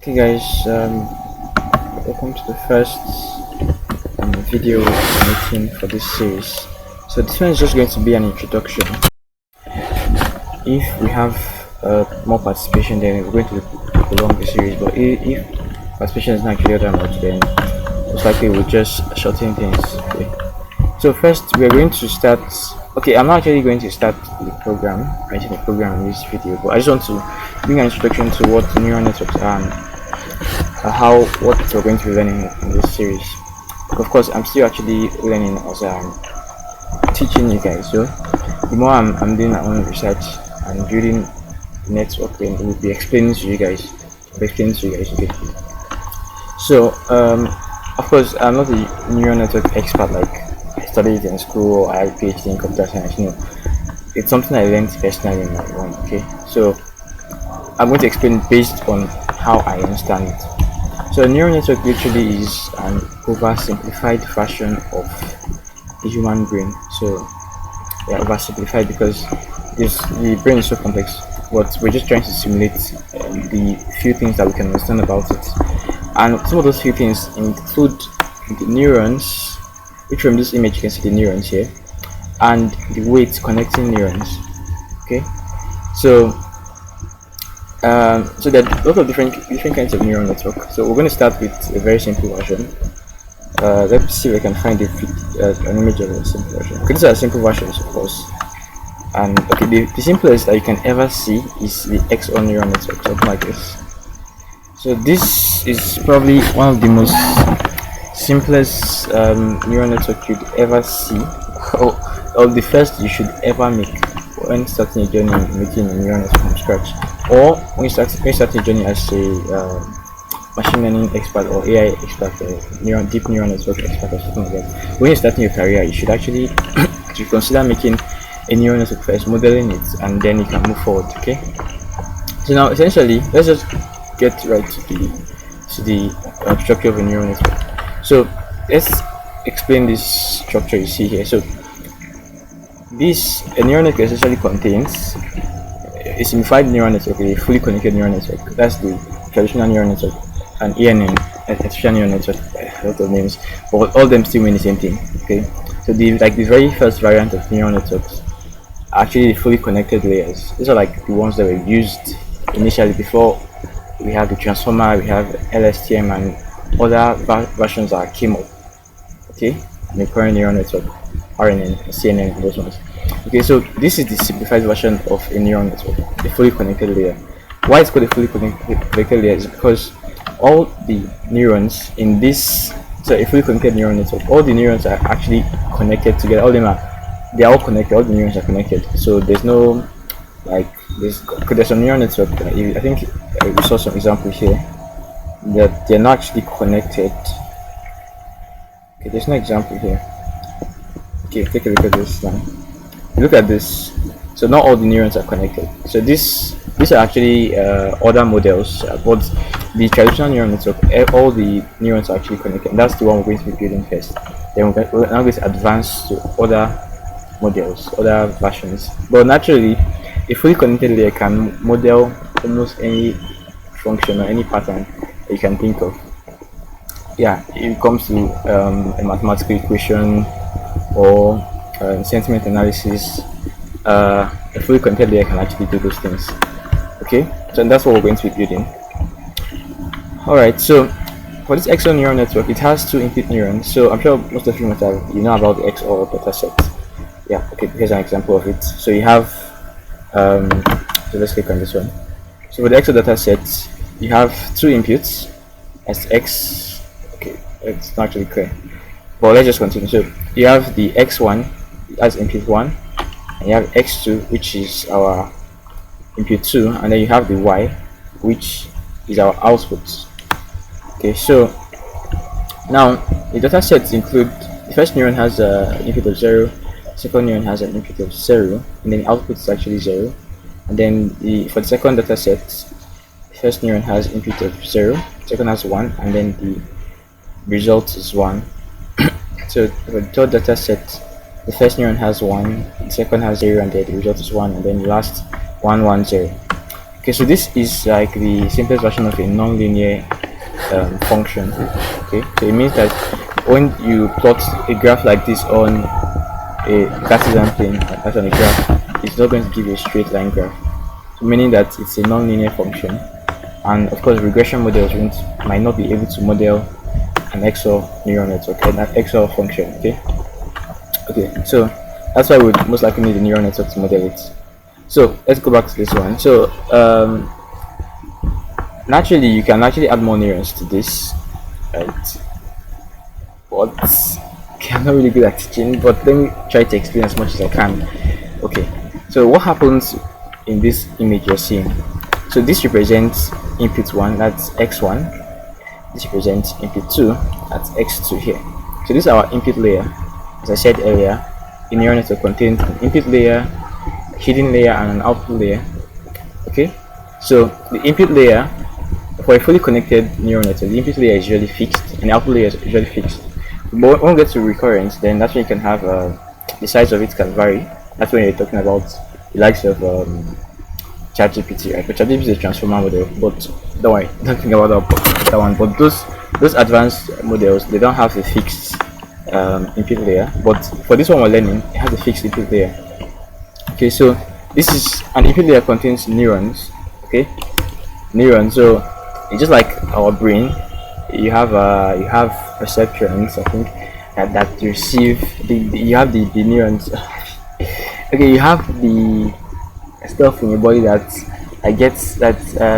Okay guys, welcome to the first video meeting for this series. So this one is just going to be an introduction. If we have more participation, then we're going to prolong the series, but if participation is not actually that much, then most likely we'll just shorten things. Okay. So first we are going to start. Okay, I'm not actually going to start the program, writing the program in this video, but I just want to bring an introduction to what neural networks are and what we're going to be learning in this series. Of course, I'm still actually learning as I'm teaching you guys. So the more I'm doing my own research and building the network, then we'll be explaining to you guys. Okay. So of course, I'm not a neural network expert like I studied in school or I have a PhD in computer science. No, it's something I learned personally in my own. Okay, so I'm going to explain based on how I understand it. So a neural network literally is an oversimplified version of the human brain. So yeah, oversimplified because the brain is so complex, but we're just trying to simulate the few things that we can understand about it. And some of those few things include the neurons, which from this image you can see the neurons here, and the weight connecting neurons. Okay, so so there are a lot of different kinds of neural network. So we're going to start with a very simple version. Let's see if I can find an image of a simple version. Okay, these are simple versions, of course. And okay, the simplest that you can ever see is the XOR neural network, something like this. So this is probably one of the most simplest neural network you'd ever see, or the first you should ever make when starting a journey making a neural network from scratch, or when you start a journey as a machine learning expert or AI expert or deep neural network expert or something like that. When you're starting your career, you should actually consider making a neural network first, modeling it, and then you can move forward. Okay. So now essentially, let's just get right to the structure of a neural network. So let's explain this structure you see here. So a neural network essentially contains a simplified neural network, a fully connected neural network. That's the traditional neural network, and ENN, artificial neural network, a lot of names, but all of them still mean the same thing. Okay, so the very first variant of neural networks are actually the fully connected layers. These are like the ones that were used initially before we have the transformer, we have LSTM, and other versions that came up. Okay, and the current neural network, RNN, CNN, and those ones. Okay, so this is the simplified version of a neural network, the fully connected layer. Why it's called a fully connected layer is because all the neurons in this, so a fully connected neural network, all the neurons are actually connected together. They're all connected. All the neurons are connected. So there's no there's some neural network. I think we saw some examples here that they're not actually connected. Okay, there's no example here. Okay, take a look at this now. Look at this. So not all the neurons are connected. So these are actually other models, but the traditional neural network, all the neurons are actually connected. And that's the one we're going to be building first. Then we're now going to advance to other models, other versions. But naturally, a fully connected layer can model almost any function or any pattern that you can think of. Yeah, if it comes to a mathematical equation or sentiment analysis, a fully connected layer can actually do those things. Okay, so that's what we're going to be building. Alright, so for this XOR neural network, it has two input neurons. So I'm sure most of you must have know about the XOR dataset. Yeah, okay, here's an example of it. So you have so let's click on this one. So for the XOR dataset, you have two inputs as X. Okay, it's not actually clear, but let's just continue. So you have the X1 as input 1, and you have X2, which is our input 2, and then you have the Y, which is our output. Okay, so now the data sets include the first neuron has an input of 0, second neuron has an input of 0, and then the output is actually 0. And then for the second data set, the first neuron has input of 0, second has 1, and then the result is 1. So for the third data set, the first neuron has 1, the second has 0, and then the result is 1, and then the last 1, 1, 0. Okay, so this is like the simplest version of a non-linear function. Okay, so it means that when you plot a graph like this on a Cartesian plane, that's on a graph, it's not going to give you a straight line graph, so meaning that it's a non-linear function. And of course, regression models might not be able to model an XOR neural network and an XOR function. Okay, so that's why we would most likely need a neural network to model it. So let's go back to this one. So naturally, you can actually add more neurons to this, right? But I'm not really good at teaching, but let me try to explain as much as I can. Okay, so what happens in this image you're seeing? So this represents input 1, that's x1. This represents input 2, that's x2 here. So this is our input layer. As I said earlier, a neural network contains an input layer, a hidden layer, and an output layer. Okay, so the input layer, for a fully connected neural network, the input layer is usually fixed and the output layer is usually fixed. But when we get to recurrence, then that's when you can have the size of it can vary. That's when you're talking about the likes of ChatGPT, right? But ChatGPT is a transformer model, but don't worry, don't think about that one. But those advanced models, they don't have a fixed input layer. But for this one we're learning, it has a fixed input layer. Okay, so this is an input layer contains neurons. Okay, neurons. So it's just like our brain. You have perceptrons, I think, that receive you have the neurons. Okay, you have the stuff in your body that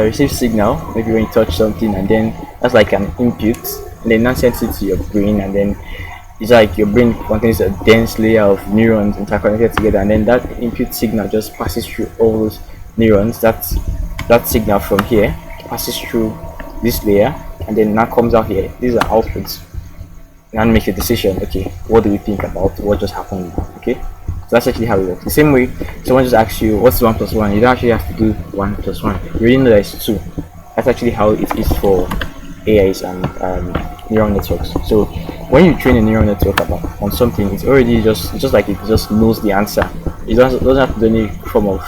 receives signal, maybe when you touch something, and then that's like an input, and then that sends it to your brain, and then it's like your brain contains a dense layer of neurons interconnected together, and then that input signal just passes through all those neurons. That signal from here passes through this layer, and then now comes out here. These are outputs. Now make a decision. Okay, what do we think about what just happened? Okay, so that's actually how it works. The same way someone just asks you what's 1 plus 1, you don't actually have to do 1 plus 1. You already know that it's 2. That's actually how it is for AIs and neural networks. So when you train a neural network on something, it's already just like it just knows the answer. It doesn't have to do any form of,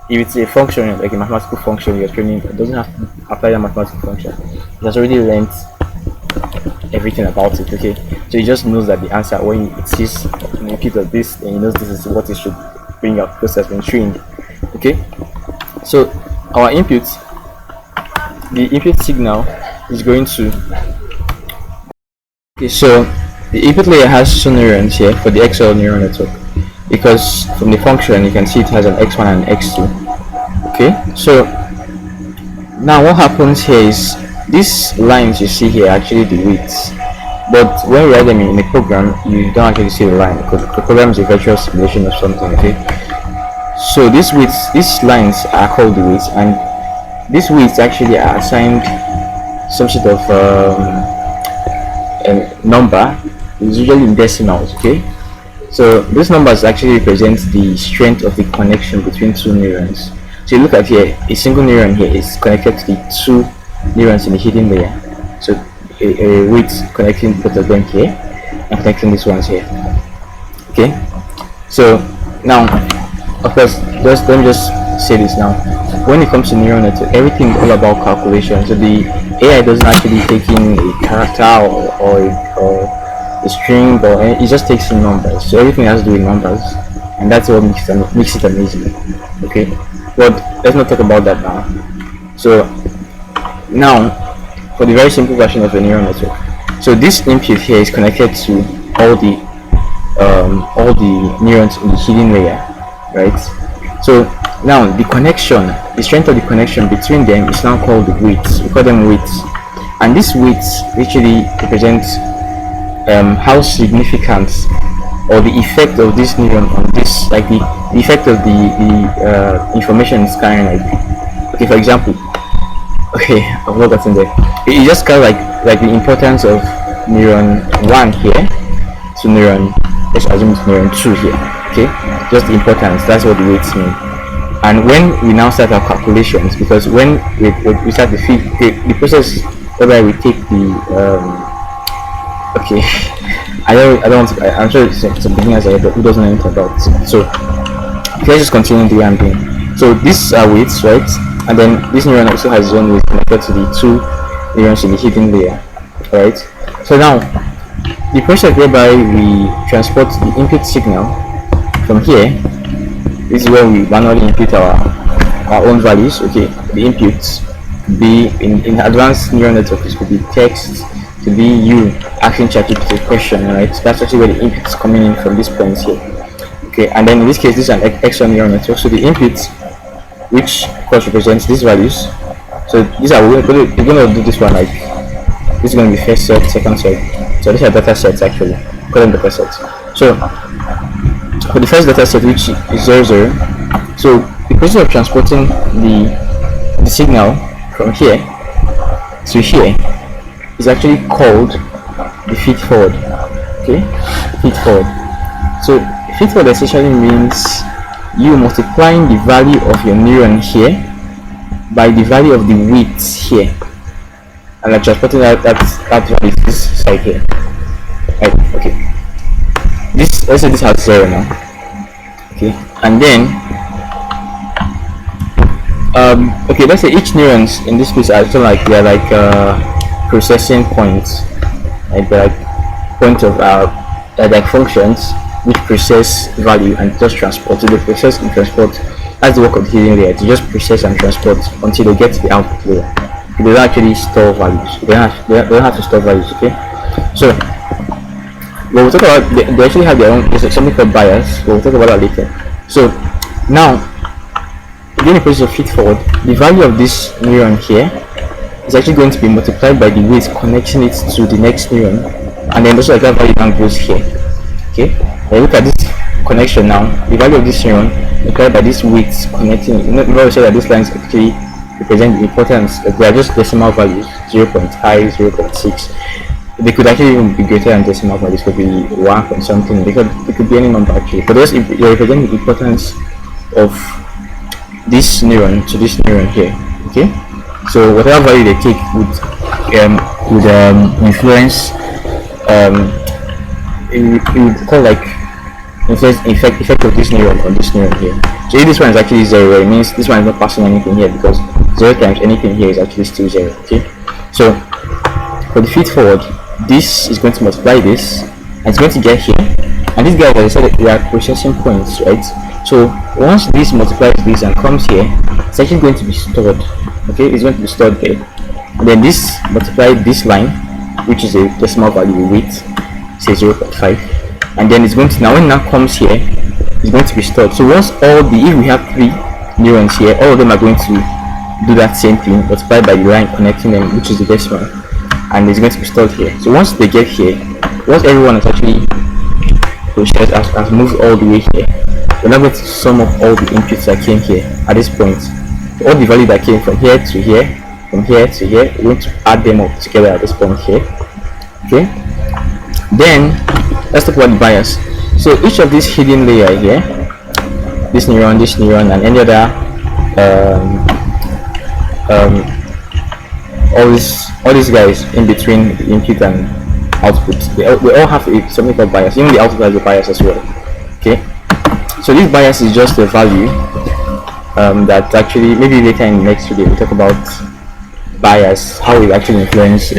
if it's a function like a mathematical function you're training, it doesn't have to apply that mathematical function. It has already learned everything about it. Okay, so it just knows that the answer, when it sees an input of this, then it knows this is what it should bring out because it has been trained. Okay, so our input, the input signal is going to, okay, so the input layer has two neurons here for the XOR neural network, because from the function you can see it has an x1 and an x2. Okay, so now what happens here is these lines you see here are actually the weights, but when you write them in a program you don't actually see the line because the program is a virtual simulation of something. Okay, so these weights, these lines are called the weights, and these weights actually are assigned some sort of a number. It's usually in decimals. Okay, so this numbers actually represents the strength of the connection between two neurons. So you look at here, a single neuron here is connected to the two neurons in the hidden layer. So a weight connecting both of them here and connecting these ones here. Okay, so now of course let me just say this now. When it comes to neural network, everything is all about calculation. So the AI doesn't actually take in a character or a string, but it just takes in numbers. So everything has to do with numbers, and that's what makes it amazing. Okay, but let's not talk about that now. So now for the very simple version of a neural network, so this input here is connected to all the neurons in the hidden layer, right? So now the connection, the strength of the connection between them is now called the weights. We call them weights, and these weights actually represent how significant or the effect of this neuron on this, like the effect of the information it's carrying. Like, okay, for example, okay, I've not gotten there. It just kind of like the importance of neuron 1 here to neuron, let's assume it's neuron 2 here. Okay, just the importance, that's what the weights mean. And when we now start our calculations, because when we start the process whereby we take the okay, I don't want to, I'm sure some beginners are here, but who doesn't know anything about it. So let's just continue the way I'm doing. So these are weights, right? and then this neuron also has its own weight connected to the two neurons in the hidden layer. Alright, so now the process whereby we transport the input signal from here, this is where we manually input our own values. Okay, the inputs could be in advanced neural networks, it could be text, to be you asking ChatGPT a question, right? So that's actually where the input is coming in from this point here. Okay, and then in this case, this is an extra neural network. So the input, which of course represents these values. So these are we're going to do this one like this is going to be first set, second set. So these are data sets actually. Call them data sets. So for the first data set, which is 00, so the process of transporting the signal from here to here is actually called the feed forward. Okay, feed forward. So feed forward essentially means you multiplying the value of your neuron here by the value of the weight here, and like transporting that value to this side here. Right? Okay. This, let's say this has 0 now. Okay, and then okay, let's say each neurons in this case are also like they're like processing points, like they're like point of they're like functions which process value and just transport. So they process and transport. That's the work of the hidden layer, to just process and transport until they get to the output layer. They don't actually store values. They don't have to store values. Okay, so when we talk about they actually have their own. There's something called bias. We'll talk about that later. So now, during the process of feed forward, the value of this neuron here is actually going to be multiplied by the weight connecting it to the next neuron, and then also like that value now goes here. Okay, now look at this connection now. The value of this neuron multiplied by this weight connecting. Remember, say that these lines actually represent the importance. They are just decimal values, 0.5, 0.6. They could actually even be greater than decimal values. Could be 1 point something. It could be any number actually. But they represent the importance of this neuron to this neuron here. Okay, so whatever value they take would influence it would call like influence effect of this neuron on this neuron here. So if this one is actually 0, it means this one is not passing anything here, because 0 times anything here is actually still 0. Okay, so for the feed forward, this is going to multiply this, and it's going to get here, and these guys, as I said, they are processing points, right? So once this multiplies this and comes here, it's actually going to be stored. Okay, it's going to be stored there, and then this multiplied this line, which is a decimal value weight, say 0.5, and then it's going to, now when it now comes here, it's going to be stored. So once if we have 3 neurons here, all of them are going to do that same thing, multiplied by the line connecting them, which is the decimal, and it's going to be stored here. So once they get here, once everyone has actually processed, has moved all the way here, we're now going to sum up all the inputs that came here at this point. So all the value that came from here to here, from here to here, we're going to add them up together at this point here. Okay, then let's talk about the bias. So each of these hidden layer here, this neuron, and any other all these guys in between the input and output, they all have something called bias. Even the output has a bias as well. Okay, so this bias is just a value that actually, maybe later in the next video we'll talk about bias, how it actually influence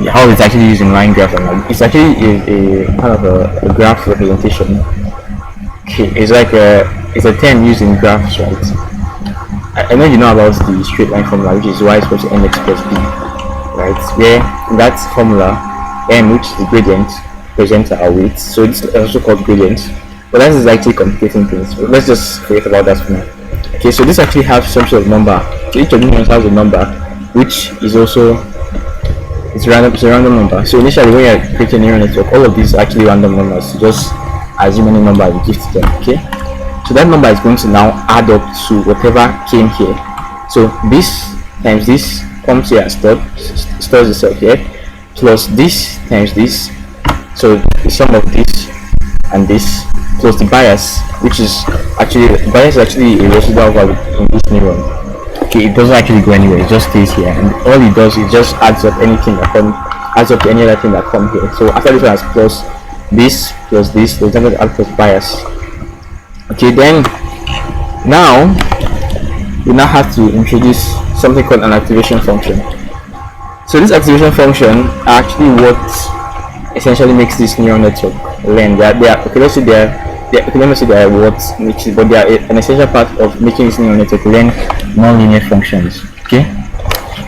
how it's actually used in line graph. And it's actually a kind of a graph representation. Okay, it's like it's a term used in graphs, right? I know you know about the straight line formula, which is y is equal to mx plus b, right? Where in that formula, m, which is the gradient, represents our weight. So this is also called gradient, but that is actually complicating things. But let's just forget about that for now. Okay, so this actually has some sort of number. So each of these has a number, which is also it's a random number. So initially, when you're creating a neural network, all of these are actually random numbers. So just assume any number you give to them. Okay, so that number is going to now add up to whatever came here. So this times this comes here and stores itself here, plus this times this. So the sum of this and this plus the bias, which is actually a residual value in this neuron. Okay, it doesn't actually go anywhere, it just stays here, and all it does is just adds up anything that adds up to any other thing that come here. So after this one has plus this, so it's going to add plus bias. Okay, then now we now have to introduce something called an activation function. So this activation function are actually what essentially makes this neural network learn. They are okay. Let's say let me say they are what makes it, but they are an essential part of making this neural network learn non-linear functions. Okay.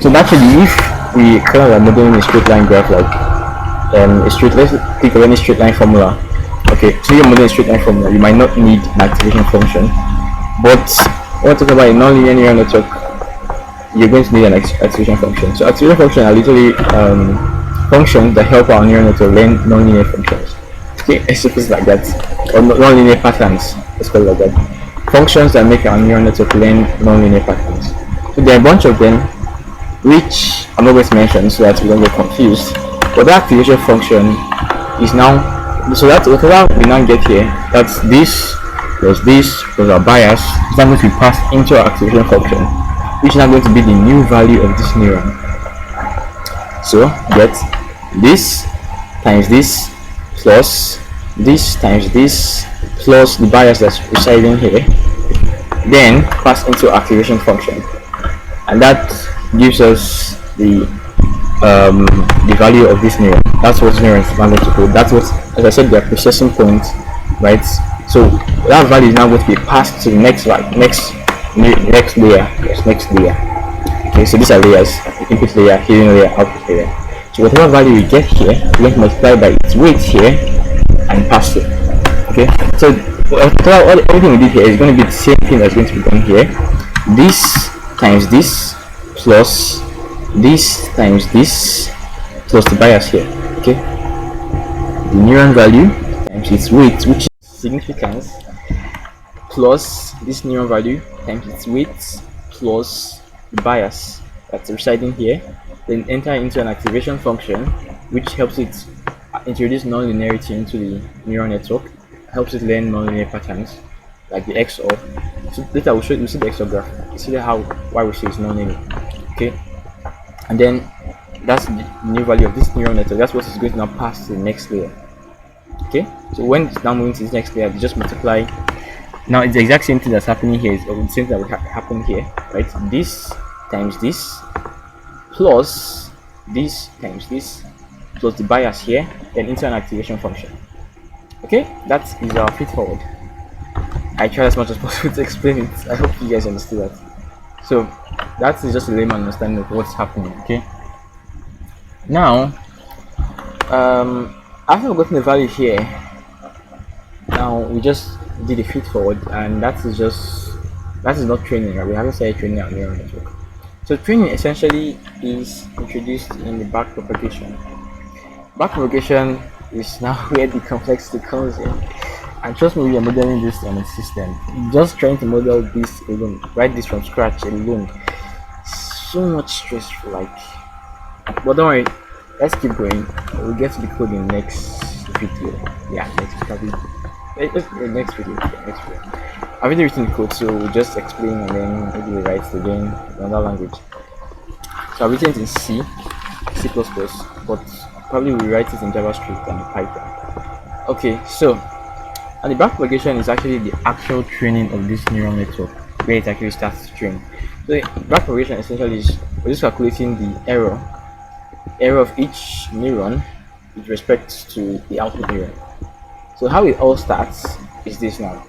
So naturally, if we kind of are modeling a straight line graph like a straight, let's think of any straight line formula. Okay, so you're modeling a straight line formula, you might not need an activation function, but when we're talking about a non-linear neural network, you're going to need an activation function. So activation functions are literally functions that help our neural network learn non-linear functions. Okay, I suppose like that, or non-linear patterns. Let's call it like that. Functions that make our neural network learn non-linear patterns. So there are a bunch of them, which I'm not going to mention so that we don't get confused. But the activation function is now, so that whatever we now get here, that's this plus our bias, is now going to be passed into our activation function, which is now going to be the new value of this neuron. So get this times this plus this times this plus the bias that's residing here, then pass into activation function, and that gives us the value of this neuron. That's what neuron is managed to do. That's what, as I said, their processing point, right? So that value is now going to be passed to the next layer. Yes, next layer. Okay, so these are layers: input layer, hidden layer, output layer. So whatever value we get here, we're going to multiply by its weight here and pass it. Okay, so everything we did here is going to be the same thing that's going to be done here. This times this plus this times this plus the bias here. Okay, the neuron value times its weight, which is significance, plus this neuron value times its weight plus the bias that's residing here, then enter into an activation function which helps it introduce nonlinearity into the neural network, helps it learn nonlinear patterns like the XOR. So later we'll see the XOR graph. You see why we say it's nonlinear. Okay, and then that's the new value of this neural network. That's what is going to now pass to the next layer. Okay, so when it's now moving to this next layer, you just multiply. Now it's the exact same thing that's happening here. It's the same thing that will happen here, right? This times this plus this times this plus the bias here, then into an activation function. Okay, that is our feed forward. I tried as much as possible to explain it. I hope you guys understood that. So that is just a layman understanding of what's happening. Okay, now after we've gotten the value here, now we just did a feed forward, and that is not training, right? We haven't started training our neural network. So training essentially is introduced in the backpropagation. Backpropagation is now where the complexity comes in. And trust me, we are modeling this on a system. Just trying to model this alone, write this from scratch alone, so much stressful. Like, but don't worry, let's keep going. We'll get to the code in next video. Yeah, next video. Next video. I've already written the code, so we'll just explain and then maybe we write it again in another language. So I've written it in C++, but probably we write it in JavaScript and Python. Okay, so and the backpropagation is actually the actual training of this neural network, where it actually starts to train. So the backpropagation essentially is we're just calculating the error of each neuron with respect to the output neuron. So how it all starts is this now.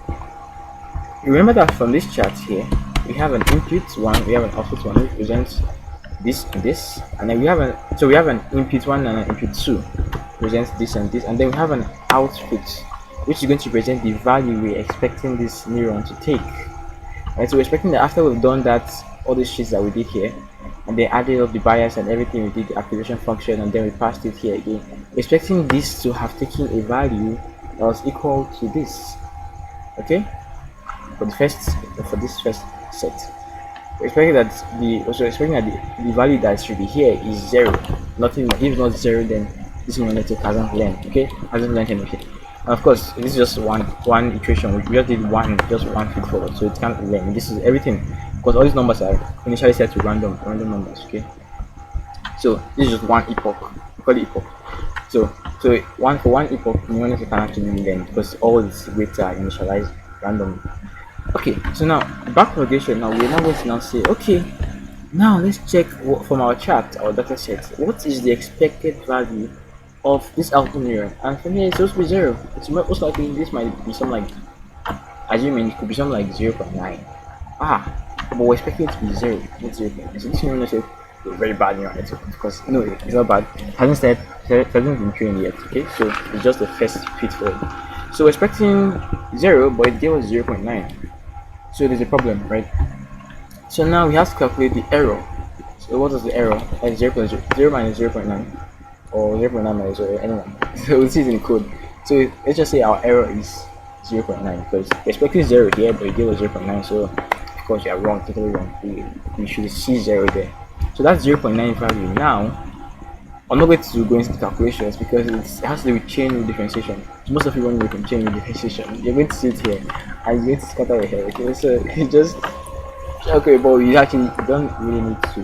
Remember that from this chart here, we have an input one, we have an output one, which represents this and this, and then we have an input one and an input two, presents this and this, and then we have an output which is going to present the value we're expecting this neuron to take. Right, so we're expecting that after we've done that, all these shits that we did here, and then added up the bias and everything, we did the activation function, and then we passed it here again. We're expecting this to have taken a value that was equal to this. Okay, for this first set, we're expecting that the value that should be here is 0. Nothing. If not 0, then this neural network hasn't learned. Okay, hasn't learned anything. And of course, this is just one iteration. We just did one feed forward, so it can't learn. This is everything, because all these numbers are initially set to random numbers. Okay, so this is just one epoch. We call it epoch. So for one epoch, neural network can actually learn because all its weights are initialized randomly. Okay, so now back propagation. Now we're now going to now say, okay, now let's check from our chart, our data set, what is the expected value of this output neuron? And for me, it's supposed to be zero. It's most likely this might be some like, assuming it could be something like 0.9. But we're expecting it to be zero, not 0.9. So this neural network is a very bad neural network because no, it's not bad. It hasn't been trained yet. Okay, so it's just the first pitfall. So we're expecting zero, but it gave us 0.9. So there's a problem, right? So now we have to calculate the error. So what is the error? Like 0 minus 0.9 or 0.9 minus 0, anyway. So we'll see it in code. So let's just say our error is 0.9 because we're expecting 0 here, but it gave us 0.9. So of course you are wrong, totally wrong. We should see 0 there. So that's 0.9 value. Now I'm not going to go into the calculations because it has to do with chain rule differentiation. So most of you want to do chain rule differentiation. You're going to sit here and you're going to scatter your head. Okay, so you just okay, but you actually don't really need to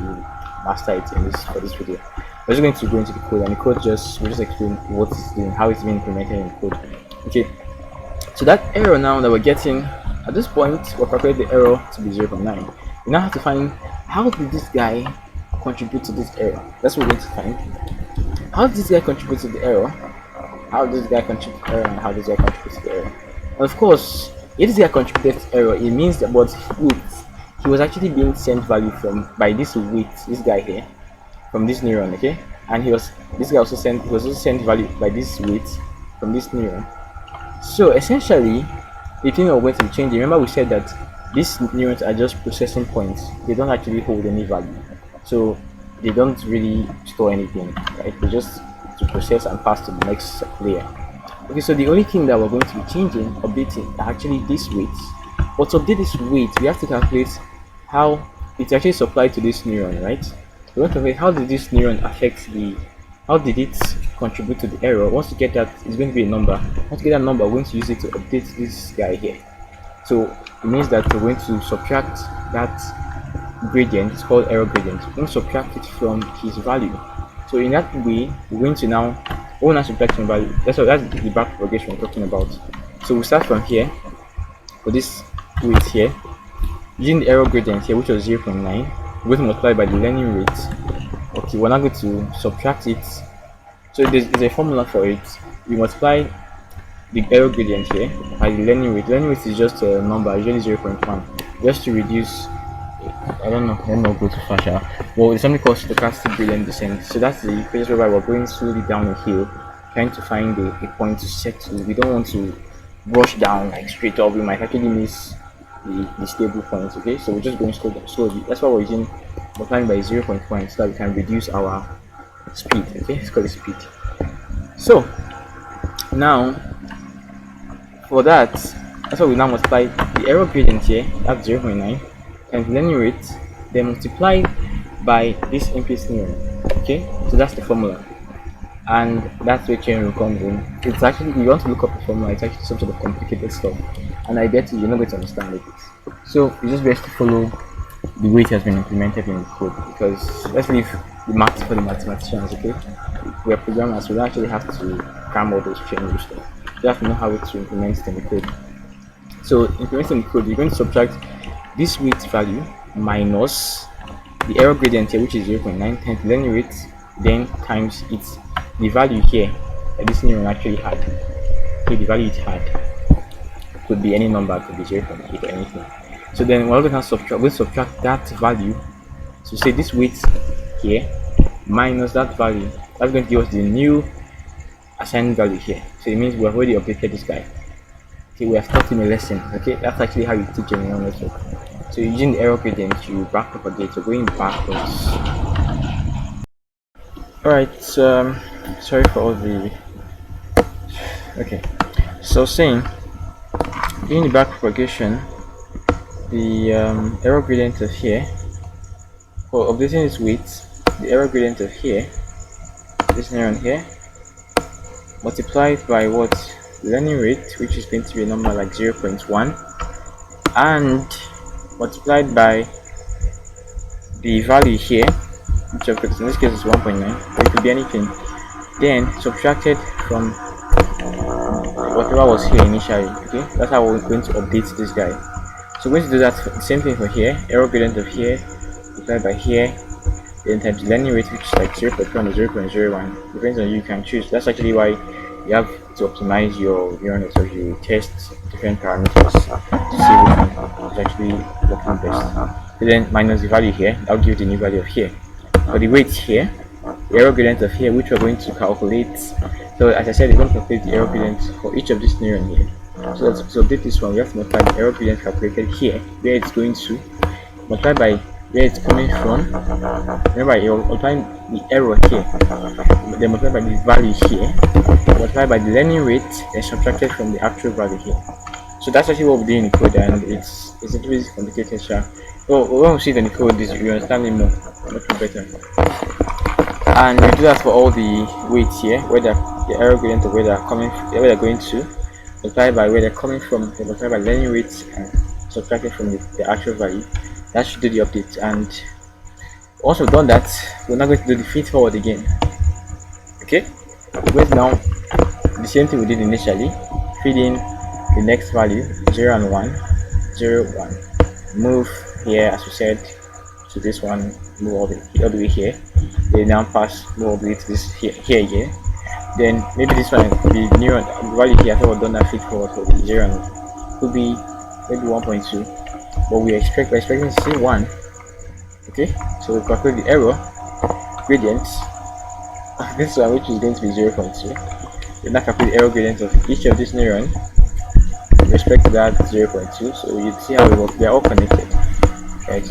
master it in this for this video. We're just going to go into the code, and the code we'll just explain what it's doing, how it's being implemented in the code. Okay, so that error now that we're getting at this point, we'll calculate the error to be 0.9. We now have to find how did this guy contribute to this error. That's what we're going to find. How did this guy contribute to the error? How does this guy contribute to the error, and how does this guy contribute to the error? And of course, if this guy contributed to error, it means that but he was actually being sent value from by this weight, this guy here, from this neuron, okay? And this guy also sent value by this weight from this neuron. So essentially, the thing we're going to be changing. Remember, we said that these neurons are just processing points. They don't actually hold any value, so they don't really store anything, right? They just to process and pass to the next layer. Okay, so the only thing that we're going to be changing, updating, are actually these weights. But to update this weight, we have to calculate how it's actually supplied to this neuron, right? We want to calculate how did this neuron affect how did it contribute to the error. Once you get that, it's going to be a number. Once you get that number, we're going to use it to update this guy here. So it means that we're going to subtract that gradient. It's called error gradient. We're going to subtract it from his value. So in that way, we're going to now subtract from value. That's the back propagation we're talking about. So we start from here for this weight here. Using the error gradient here, which was 0.9, we're going to multiply by the learning rate. Okay, we're now going to subtract it. So there's a formula for it. We multiply the error gradient here by the learning rate. Learning rate is just a number, usually 0.1, just to reduce. I don't know, go too fast. Well, there's something called stochastic gradient descent. So that's the process whereby we're going slowly down a hill, trying to find a point to settle. We don't want to rush down like straight up. We might actually miss the stable points. Okay, so we're just going slowly. That's why we're using multiplying by 0.1 so that we can reduce our speed. Okay, let's call it speed. So now for that's why we now multiply the error gradient here, that's 0.9, and learning rate, then multiplied by this input neuron. Okay, so that's the formula, and that's where chain rule comes in. It's actually, if you want to look up the formula, it's actually some sort of complicated stuff, and I bet you're not going to understand it. So it's just best to follow the way it has been implemented in the code, because let's leave the maths for the mathematicians. Okay, we are programmers, we don't actually have to cram all those chain rule stuff. You have to know how to implement it in the code. So implementing the code, you're going to subtract this weight value minus the error gradient here, which is 0.9 times learning rate, then times the value here that this neuron actually had. Okay, the value it had could be any number, could be 0.8 or anything. So then we're going to subtract that value. So say this weight here minus that value. That's going to give us the new assigned value here. So it means we have already updated this guy. Okay, we have taught him a lesson. Okay, that's actually how you teach a neural network. So using the error gradient, you back propagate, so going backwards. Alright, sorry for all the. Okay, so saying in the back propagation, the error gradient of here, for updating its weight, the error gradient of here, this neuron here, multiplied by what? Learning rate, which is going to be a number like 0.1, and multiplied by the value here, which of course in this case is 1.9, it could be anything, then subtracted from whatever was here initially. Okay, that's how we're going to update this guy. So we're going to do that the same thing for here. Error gradient of here multiplied by here, then times the learning rate, which is like 0.1 or 0.01, depends on you can choose. That's actually why you have to optimize your neural network. You test different parameters to see which one is actually working best. So then minus the value here, that'll give you the new value of here. For the weight here, the error gradient of here, which we're going to calculate. So as I said, we're going to calculate the error gradient for each of these neurons here. So to update this one, we have to multiply the error gradient calculated here, where it's going to, multiply by where it's coming from. Remember, you're multiplying the error here, then multiply by the value here, multiply by the learning rate, then subtracted from the actual value here. So that's actually what we do in the code, and it's a little bit complicated. So when we see it in the code, you understand it much better. And we do that for all the weights here, where the error gradient of where they're coming, where they're going to, multiply by where they're coming from, then multiply by learning rates and subtracted from the actual value. That should do the update. And once we've done that, we're not going to do the feed forward again. Okay, we're going to now the same thing we did initially, feed in the next value 0 and 1, 0, 1, move here as we said to this one, move all the way here, they now pass, move all the way to this here again. Then maybe this one, the neuron value here, after we've done that feed forward for the 0 and 1, could be maybe 1.2, but we're expecting to see 1. Okay, so we calculate the error gradient of this one, which is going to be 0.2. We now calculate the error gradient of each of these neurons with respect to that 0.2. So you see how it works. They are all connected, right?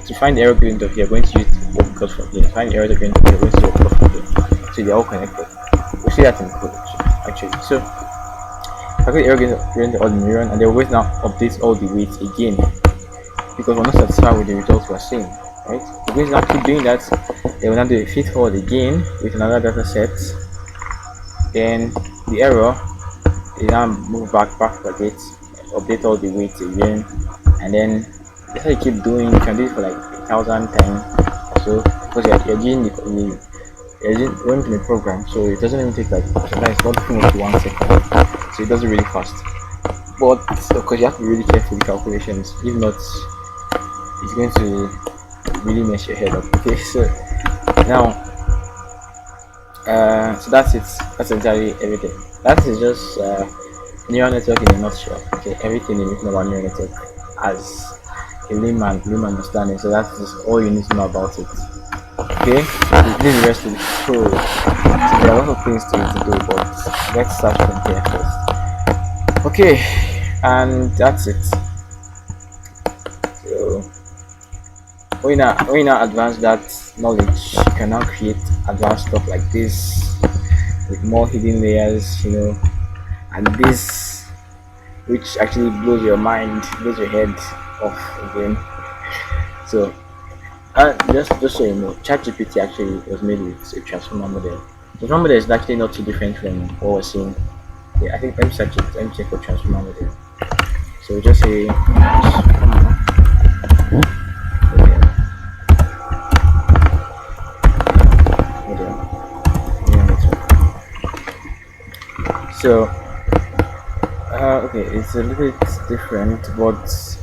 To find the error gradient of here, we're going to use what we got from here. Find the error gradient of here, we're going to use what we got from here. So they are all connected. We'll see that in code actually. So calculate the error gradient of all the neuron, and they will always now update all the weights again because we're not satisfied with the results we're seeing. Right? We're going to now keep doing that. They will now do a feed forward again with another data set. Then the error, they now move back propagate, update all the weights again, and then that's how you keep doing. You can do it for like 1,000 times or so because you're doing running the program, so it doesn't even take like sometimes it's not too much 1 second, so it does it really fast. But because you have to be really careful with calculations, if not, it's going to really mess your head up. Okay, so now so that's it. That's entirely everything. That is just neural network in a nutshell. Okay, everything you need to know about neural network as a layman understanding. So that's just all you need to know about it. Okay, this is the rest of the code. So there are a lot of things to do, but let's start from here first. Okay, and that's it. So when you now advance that knowledge, you can now create advanced stuff like this with more hidden layers, and this, which actually blows your mind, blows your head off again. So just so you know, ChatGPT actually was made with a transformer model. The transformer model is actually not too different from what we're seeing. Yeah, I think let me check for transformer model. So just say so okay, it's a little bit different, but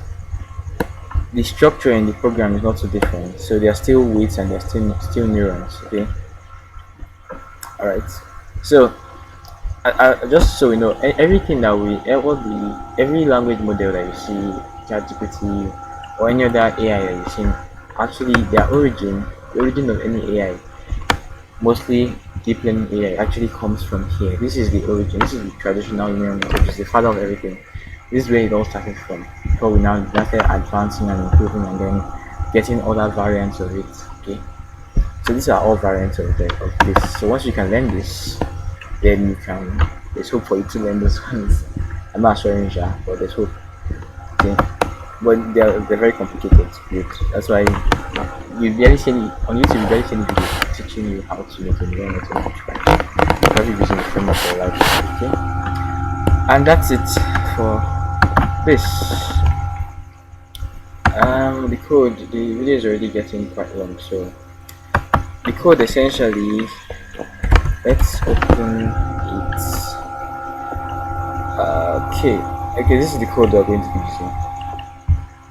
the structure in the program is not so different. So there are still weights and there are still neurons. Okay, all right. So I just so we know, everything that every language model that you see, ChatGPT or any other AI that you see, actually the origin of any AI, mostly deep learning AI, actually comes from here. This is the origin. This is the traditional neural network. It's the father of everything. This is where it all started from. Before we now started advancing and improving and then getting other variants of it. Okay, so these are all variants of this. So once you can learn this, then there's hope for you to learn those ones. I'm not sure, but there's hope. Okay, but they're very complicated. That's why you barely see any on YouTube. You barely see any videos teaching you how to make a neural network. Probably using the framework for life. Okay, and that's it for this. The code. The video is already getting quite long, so the code essentially. Let's open it. Okay, this is the code we're going to be using.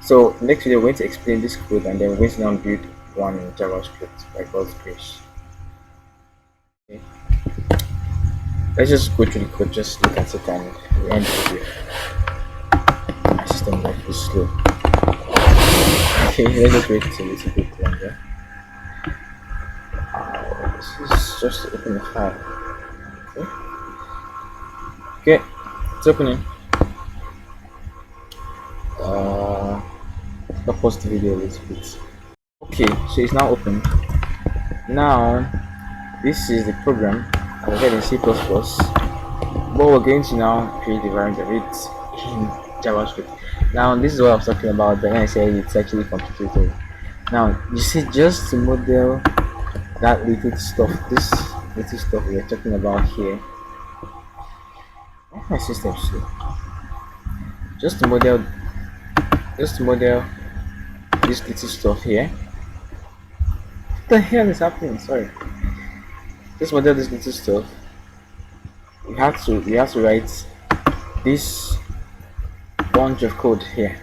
So next video we're going to explain this code and then we're going to now build one in JavaScript by God's grace. Okay. Let's just go through the code, just look at it and we end the video. My system life is slow. Okay, let's just wait a little bit longer. This is just to open the file. Okay, it's opening. I'll pause the video a little bit. Okay, so it's now open. Now, this is the program. As I said in C++. But we're going to now create a variant of it in JavaScript. Now, this is what I was talking about when I said it's actually complicated. Now, you see, just to model that little stuff, this little stuff we're talking about here. Why my system slow? Just to model this little stuff here. What the hell is happening? Sorry. Just model this little stuff. We have to write this bunch of code here.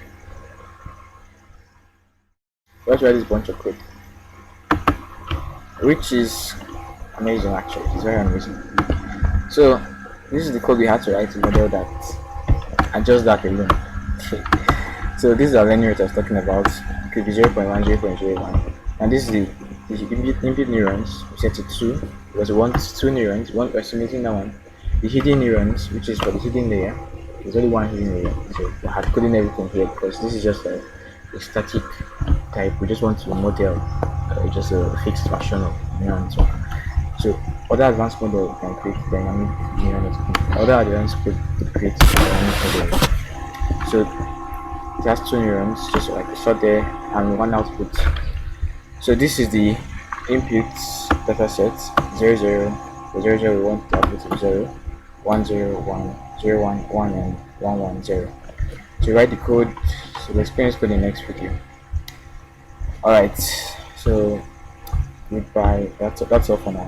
Let's write this bunch of code, which is amazing. Actually, it's very amazing. So this is the code we have to write to model that, and just that alone. So this is our learning rate I was talking about. It could be 0.1, 0.01, and this is the input neurons. We set it 2 because we want 2 neurons. One we're estimating that one. The hidden neurons, which is for the hidden layer, there's only one hidden layer. So we're hard coding everything here because this is just a static type. We just want to model just a fixed version of neurons. So other advanced model can create dynamic neurons. Other advanced code could create dynamic model. So it has 2 neurons, just like we saw there, and one output. So this is the input data set 0 0. The 0 0 we want the output of 0, 1 0 1 0 1 1 and 1 1 0. To write the code, so we'll explain this code in the next video. Alright, so goodbye. That's all for now.